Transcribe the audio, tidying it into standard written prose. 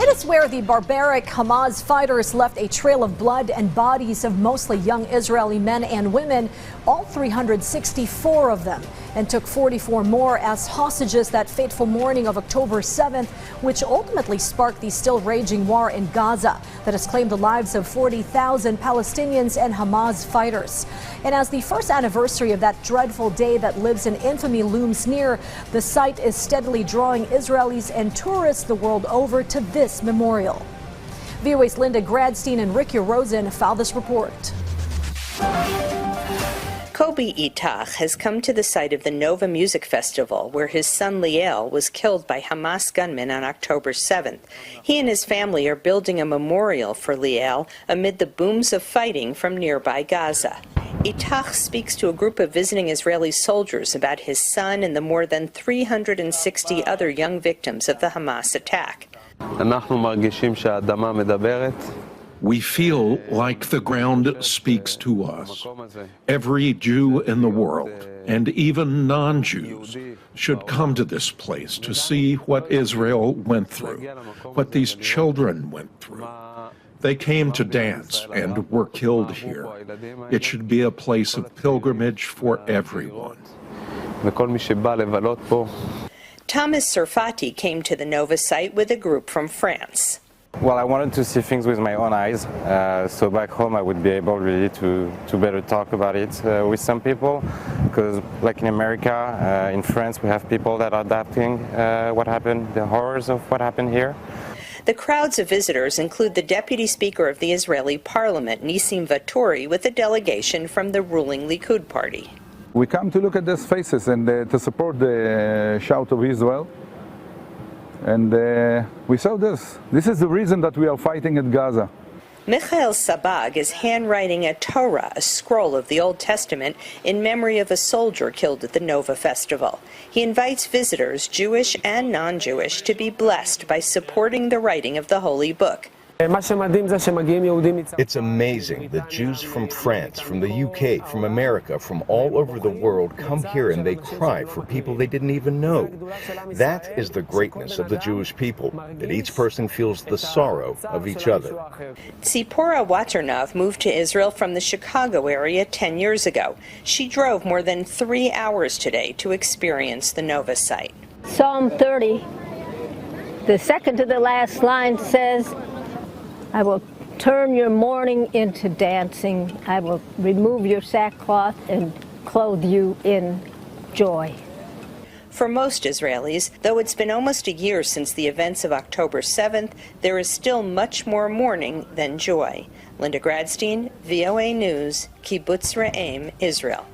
It is where the barbaric Hamas fighters left a trail of blood and bodies of mostly young Israeli men and women, all 364 of them, and took 44 more as hostages that fateful morning of October 7th, which ultimately sparked the still raging war in Gaza that has claimed the lives of 40,000 Palestinians and Hamas fighters. And as the first anniversary of that dreadful day that lives in infamy looms near, the site is steadily drawing Israelis and tourists the world over to this memorial. VOA's Linda Gradstein and Ricky Rosen filed this report. Kobi Itach has come to the site of the Nova Music Festival, where his son Liel was killed by Hamas gunmen on October 7th. He and his family are building a memorial for Liel amid the booms of fighting from nearby Gaza. Itach speaks to a group of visiting Israeli soldiers about his son and the more than 360 other young victims of the Hamas attack. We feel like the ground speaks to us. Every Jew in the world, and even non-Jews, should come to this place to see what Israel went through, what these children went through. They came to dance and were killed here. It should be a place of pilgrimage for everyone. Thomas Serfati came to the Nova site with a group from France. Well, I wanted to see things with my own eyes, so back home I would be able really to better talk about it with some people, because like in America, in France, we have people that are adapting what happened, the horrors of what happened here. The crowds of visitors include the Deputy Speaker of the Israeli Parliament, Nissim Vaturi, with a delegation from the ruling Likud party. We come to look at these faces and to support the shout of Israel. And we saw this. This is the reason that we are fighting at Gaza. Michael Sabag is handwriting a Torah, a scroll of the Old Testament, in memory of a soldier killed at the Nova Festival. He invites visitors, Jewish and non-Jewish, to be blessed by supporting the writing of the Holy Book. It's amazing that Jews from France, from the UK, from America, from all over the world come here and they cry for people they didn't even know. That is the greatness of the Jewish people, that each person feels the sorrow of each other. Tzipora Waternov moved to Israel from the Chicago area 10 years ago. She drove more than 3 hours today to experience the Nova site. Psalm 30, the second to the last line says, I will turn your mourning into dancing. I will remove your sackcloth and clothe you in joy. For most Israelis, though it's been almost a year since the events of October 7th, there is still much more mourning than joy. Linda Gradstein, VOA News, Kibbutz Re'em, Israel.